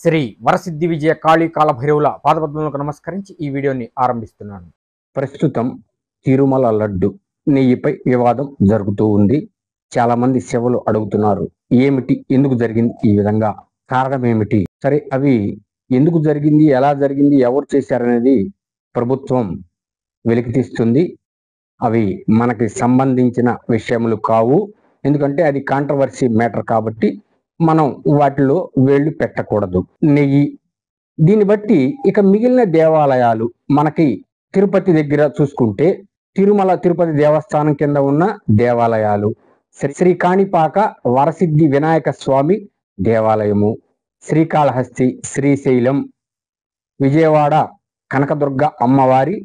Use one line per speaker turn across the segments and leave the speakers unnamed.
శ్రీ వరసిద్ధి విజయ కాళీ కాలభైరవుల పాదపద్మలకు నమస్కరించి ఈ వీడియోని ఆరంభిస్తున్నాను.
ప్రస్తుతం తిరుమల లడ్డు నెయ్యిపై వివాదం జరుగుతూ ఉంది. చాలా మంది సేవలు అడుగుతున్నారు, ఏమిటి, ఎందుకు జరిగింది ఈ విధంగా, కారణం ఏమిటి? సరే, అవి ఎందుకు జరిగింది, ఎలా జరిగింది, ఎవరు చేశారనేది ప్రభుత్వం వెలికితీస్తుంది. అవి మనకి సంబంధించిన విషయములు కావు, ఎందుకంటే అది కాంట్రవర్సీ మ్యాటర్ కాబట్టి మనం వాటిలో వేళ్ళు పెట్టకూడదు. నెయ్యి, దీన్ని బట్టి ఇక మిగిలిన దేవాలయాలు మనకి తిరుపతి దగ్గర చూసుకుంటే తిరుమల తిరుపతి దేవస్థానం కింద ఉన్న దేవాలయాలు, శ్రీ కాణిపాక వరసిద్ధి వినాయక స్వామి దేవాలయము, శ్రీకాళహస్తి శ్రీశైలం, విజయవాడ కనకదుర్గ అమ్మవారి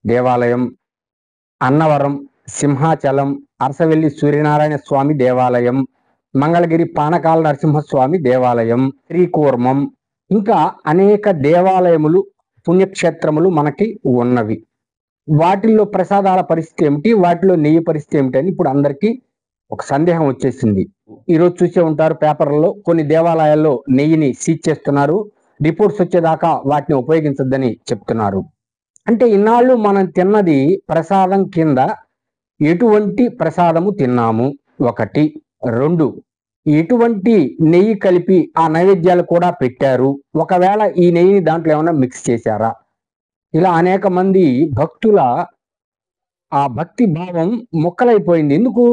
దేవాలయం, అన్నవరం సింహాచలం అరసవెల్లి సూర్యనారాయణ స్వామి దేవాలయం, మంగళగిరి పానకాల నరసింహస్వామి దేవాలయం, శ్రీకూర్మం, ఇంకా అనేక దేవాలయములు పుణ్యక్షేత్రములు మనకి ఉన్నవి. వాటిల్లో ప్రసాదాల పరిస్థితి ఏమిటి, వాటిలో నెయ్యి పరిస్థితి ఏమిటి అని ఇప్పుడు అందరికీ ఒక సందేహం వచ్చేసింది. ఈరోజు చూసే ఉంటారు పేపర్లలో, కొన్ని దేవాలయాల్లో నెయ్యిని సీజ్ చేస్తున్నారు, రిపోర్ట్స్ వచ్చేదాకా వాటిని ఉపయోగించొద్దని చెప్తున్నారు. అంటే ఇన్నాళ్ళు మనం తిన్నది ప్రసాదం కింద ఎటువంటి ప్రసాదము తిన్నాము, ఒకటి. రెండు, ఎటువంటి నెయ్యి కలిపి ఆ నైవేద్యాలు కూడా పెట్టారు, ఒకవేళ ఈ నెయ్యిని దాంట్లో ఏమైనా మిక్స్ చేశారా? ఇలా అనేక మంది భక్తుల ఆ భక్తి భావం మొక్కలైపోయింది. ఎందుకు?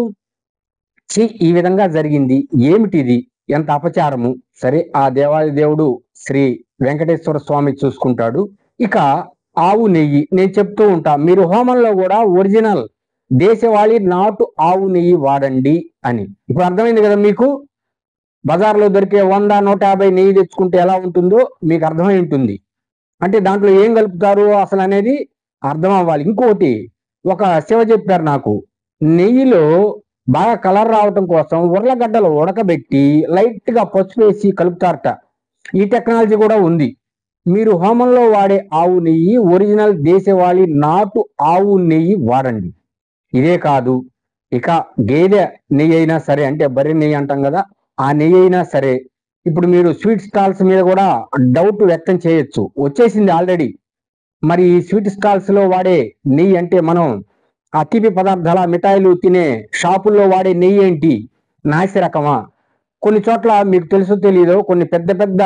ఈ విధంగా జరిగింది, ఏమిటిది, ఎంత అపచారము. సరే, ఆ దేవాది దేవుడు శ్రీ వెంకటేశ్వర స్వామి చూసుకుంటాడు. ఇక ఆవు నెయ్యి నేను చెప్తూ ఉంటా, మీరు హోమంలో కూడా ఒరిజినల్ దేశవాళీ నాటు ఆవు నెయ్యి వాడండి అని. ఇప్పుడు అర్థమైంది కదా మీకు? బజార్లో దొరికే 100, 150 నెయ్యి తెచ్చుకుంటే ఎలా ఉంటుందో మీకు అర్థమై ఉంటుంది. అంటే దాంట్లో ఏం కలుపుతారు అసలు అనేది అర్థం అవ్వాలి. ఇంకోటి, ఒక శివ చెప్పారు నాకు, నెయ్యిలో బాగా కలర్ రావటం కోసం ఉర్లగడ్డలు ఉడకబెట్టి లైట్ గా పసుపు వేసి కలుపుతారట. ఈ టెక్నాలజీ కూడా ఉంది. మీరు హోమంలో వాడే ఆవు నెయ్యి ఒరిజినల్ దేశవాళీ నాటు ఆవు నెయ్యి వాడండి. ఇదే కాదు, ఇక గేదె నెయ్యి అయినా సరే, అంటే బర్రె నెయ్యి అంటాం కదా, ఆ నెయ్యి అయినా సరే. ఇప్పుడు మీరు స్వీట్ స్టాల్స్ మీద కూడా డౌట్ వ్యక్తం చేయొచ్చు, వచ్చేసింది ఆల్రెడీ. మరి ఈ స్వీట్ స్టాల్స్ లో వాడే నెయ్యి అంటే మనం ఆ తీపి పదార్థాల మిఠాయిలు తినే షాపుల్లో వాడే నెయ్యి ఏంటి, నాసి రకమా? కొన్ని చోట్ల మీకు తెలుసో తెలియదో, కొన్ని పెద్ద పెద్ద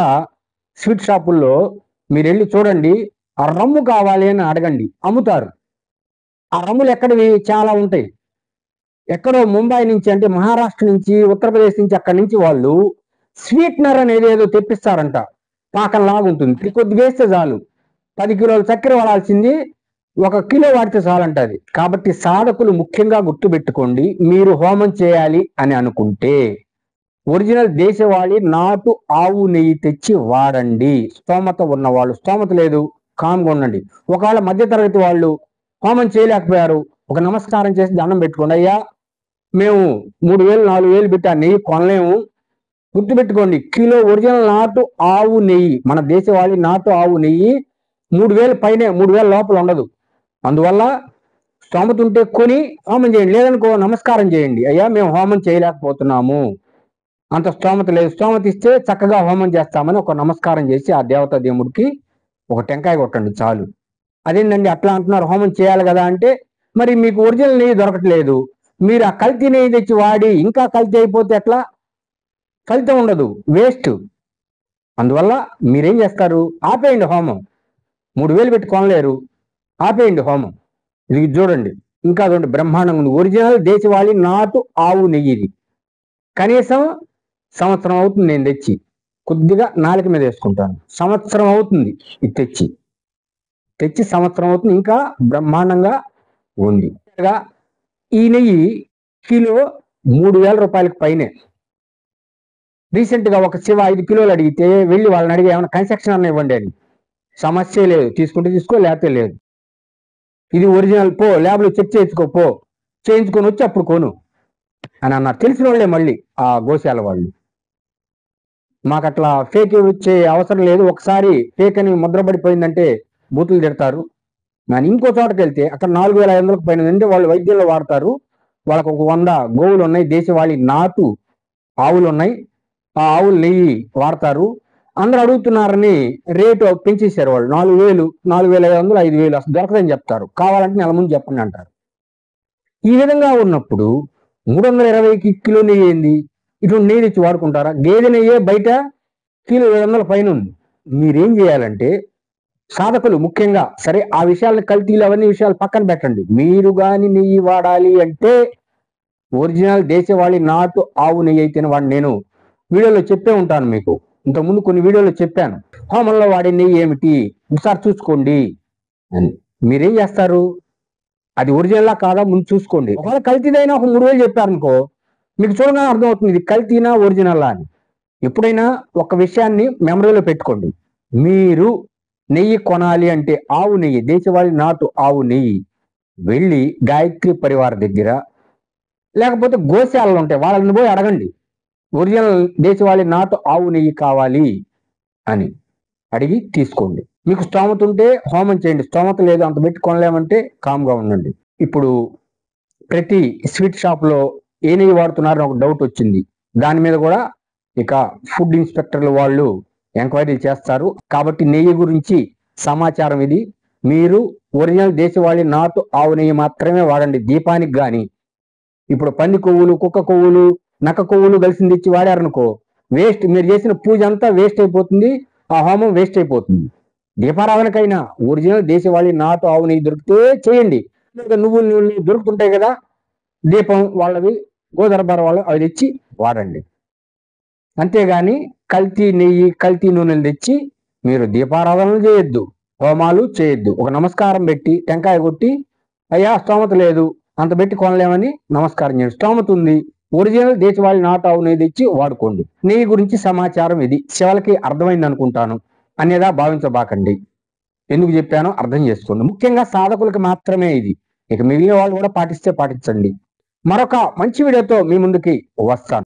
స్వీట్ షాపుల్లో మీరు వెళ్ళి చూడండి, ఆ రమ్ము కావాలి అని అడగండి, అమ్ముతారు. ఆ రమ్ములు ఎక్కడివి? చాలా ఉంటాయి. ఎక్కడో ముంబై నుంచి, అంటే మహారాష్ట్ర నుంచి, ఉత్తరప్రదేశ్ నుంచి, అక్కడి నుంచి వాళ్ళు స్వీట్నర్ అనేది ఏదో తెప్పిస్తారంట, పాకంలాగా ఉంటుంది, కొద్ది వేస్తే చాలు. 10 కిలోల చక్కెర వాడాల్సింది 1 కిలో వాడితే చాలంటది. కాబట్టి సాధకులు ముఖ్యంగా గుర్తుపెట్టుకోండి, మీరు హోమం చేయాలి అని అనుకుంటే ఒరిజినల్ దేశవాళీ నాటు ఆవు నెయ్యి తెచ్చి వాడండి. స్తోమత ఉన్నవాళ్ళు, స్తోమత లేదు కామ్గా ఉండండి. ఒకవేళ మధ్యతరగతి వాళ్ళు హోమం చేయలేకపోయారు, ఒక నమస్కారం చేసి దండం పెట్టుకోండి, అయ్యా మేము 3000, 4000 పెట్టి ఆ నెయ్యి కొనలేము. గుర్తుపెట్టుకోండి, కిలో ఒరిజినల్ నాటు ఆవు నెయ్యి, మన దేశవాళీ నాటు ఆవు నెయ్యి 3000 పైనే, 3000 లోపల ఉండదు. అందువల్ల స్తోమత ఉంటే కొని హోమం చేయండి, లేదనుకో నమస్కారం చేయండి, అయ్యా మేము హోమం చేయలేకపోతున్నాము, అంత స్తోమత లేదు, స్తోమత ఇస్తే చక్కగా హోమం చేస్తామని ఒక నమస్కారం చేసి ఆ దేవతా దేవుడికి ఒక టెంకాయ కొట్టండి చాలు. అదేంటండి అట్లా అంటున్నారు, హోమం చేయాలి కదా అంటే, మరి మీకు ఒరిజినల్ నెయ్యి దొరకట్లేదు, మీరు ఆ కల్తీ నెయ్యి తెచ్చి వాడి ఇంకా కల్తీ అయిపోతే ఎట్లా? ఫలితం ఉండదు, వేస్ట్. అందువల్ల మీరేం చేస్తారు, ఆపేయండి హోమం. 3000 పెట్టి కొనలేరు, ఆపేయండి హోమం. ఇది చూడండి, ఇంకా చూడండి, బ్రహ్మాండంగా ఉంది. ఒరిజినల్ దేశవాళీ నాటు ఆవు నెయ్యి ఇది. కనీసం సంవత్సరం అవుతుంది నేను తెచ్చి, కొద్దిగా నాలుక మీద వేసుకుంటాను, సంవత్సరం అవుతుంది ఇది తెచ్చి సంవత్సరం అవుతుంది, ఇంకా బ్రహ్మాండంగా ఉంది. ఈ నెయ్యి కిలో 3000 రూపాయలకు పైనే. రీసెంట్ గా ఒక శివ 5 కిలోలు అడిగితే వెళ్ళి వాళ్ళని అడిగి ఏమైనా కన్సెక్షన్ అన్న ఇవ్వండి అని, సమస్య లేదు, తీసుకుంటే తీసుకో, లేకపోతే లేదు. ఇది ఒరిజినల్, పో ల్యాబ్లో చెక్ చేయించుకోపో, చేయించుకొని వచ్చి అప్పుడు కొను అని అన్నారు. తెలిసిన వాళ్ళే మళ్ళీ ఆ గోశాల వాళ్ళు. మాకు అట్లా ఫేక్ వచ్చే అవసరం లేదు, ఒకసారి ఫేక్ అని ముద్రపడిపోయిందంటే బూతులు తిడతారు. నేను ఇంకో చోటకి వెళ్తే అక్కడ 4500కు పైన, అంటే వాళ్ళు వైద్యంలో వాడతారు, వాళ్ళకు ఒక 100 గోవులు ఉన్నాయి, దేశవాళీ నాటు ఆవులు ఉన్నాయి, ఆ ఆవులు నెయ్యి వాడతారు. అందరూ అడుగుతున్నారని రేటు పెంచేశారు వాళ్ళు. 4,000, 4,500, 5,000 అసలు దొరకదని చెప్తారు. కావాలంటే నెల ముందు చెప్పండి అంటారు. ఈ విధంగా ఉన్నప్పుడు 320కి కిలో నెయ్యి ఏంది? ఇటువంటి నెయ్యి తెచ్చి వాడుకుంటారా? గేదె నెయ్యే బయట కిలో 700 పైన ఉంది. మీరేం చేయాలంటే సాధకులు ముఖ్యంగా, సరే ఆ విషయాలను కల్తీలు అవన్నీ విషయాలు పక్కన పెట్టండి. మీరు కానీ నెయ్యి వాడాలి అంటే ఒరిజినల్ దేశవాళీ నాటు ఆవు నెయ్యి అయితేనే వాడు. నేను వీడియోలో చెప్పే ఉంటాను మీకు, ఇంతకుముందు కొన్ని వీడియోలో చెప్పాను. హోమంలో వాడే నెయ్యి ఏమిటి ఒకసారి చూసుకోండి అని. మీరేం చేస్తారు? అది ఒరిజినల్లా కాదా ముందు చూసుకోండి. ఒకవేళ కల్తీదైనా ఒక 3,000 చెప్పారనుకో, మీకు చూడగానే అర్థమవుతుంది ఇది కల్తీనా ఒరిజినల్లా అని. ఎప్పుడైనా ఒక విషయాన్ని మెమరీలో పెట్టుకోండి. మీరు నెయ్యి కొనాలి అంటే ఆవు నెయ్యి, దేశవాళీ నాటు ఆవు నెయ్యి వెళ్ళి గాయత్రి పరివార దగ్గర లేకపోతే గోశాలలు ఉంటాయి, వాళ్ళని పోయి అడగండి. ఒరిజినల్ దేశవాళీ నాటు ఆవు నెయ్యి కావాలి అని అడిగి తీసుకోండి. మీకు స్తోమత ఉంటే హోమం చేయండి, స్తోమత లేదు అంత పెట్టి కొనలేమంటే కామ్గా ఉండండి. ఇప్పుడు ప్రతి స్వీట్ షాప్లో ఏ నెయ్యి వాడుతున్నారని ఒక డౌట్ వచ్చింది. దాని మీద కూడా ఇక ఫుడ్ ఇన్స్పెక్టర్లు వాళ్ళు ఎంక్వైరీలు చేస్తారు. కాబట్టి నెయ్యి గురించి సమాచారం ఇది. మీరు ఒరిజినల్ దేశవాళీ నాటు ఆవు నెయ్యి మాత్రమే వాడండి. దీపానికి కానీ ఇప్పుడు పంది కొవ్వులు, కుక్క కొవ్వులు, నక్క కొవ్వులు కలిసింది ఇచ్చి వాడారనుకో వేస్ట్. మీరు చేసిన పూజ అంతా వేస్ట్ అయిపోతుంది, ఆ హోమం వేస్ట్ అయిపోతుంది. దీపారాధనకైనా ఒరిజినల్ దేశవాళీ నాటు ఆవు నెయ్యి దొరికితే చేయండి. నువ్వులు దొరుకుతుంటాయి కదా, దీపం వాళ్ళవి, గోదరబార వాళ్ళు అవి తెచ్చి వాడండి. అంతేగాని కల్తీ నెయ్యి, కల్తీ నూనెలు తెచ్చి మీరు దీపారాధనలు చేయొద్దు, హోమాలు చేయొద్దు. ఒక నమస్కారం పెట్టి టెంకాయ కొట్టి, అయ్యా స్తోమత లేదు అంత పెట్టి కొనలేమని నమస్కారం చేయండి. స్తోమత ఉంది, ఒరిజినల్ దేశవాళీ నాటు ఆవు నెయ్యి తెచ్చి వాడుకోండి. నెయ్యి గురించి సమాచారం ఇది. శివలకి అర్థమైంది అనుకుంటాను, అనేదా భావించబాకండి. ఎందుకు చెప్పానో అర్థం చేసుకోండి. ముఖ్యంగా సాధకులకి మాత్రమే ఇది. ఇక మిగిలిన వాళ్ళు కూడా పాటిస్తే పాటించండి. మరొక మంచి వీడియోతో మీ ముందుకి వస్తాను.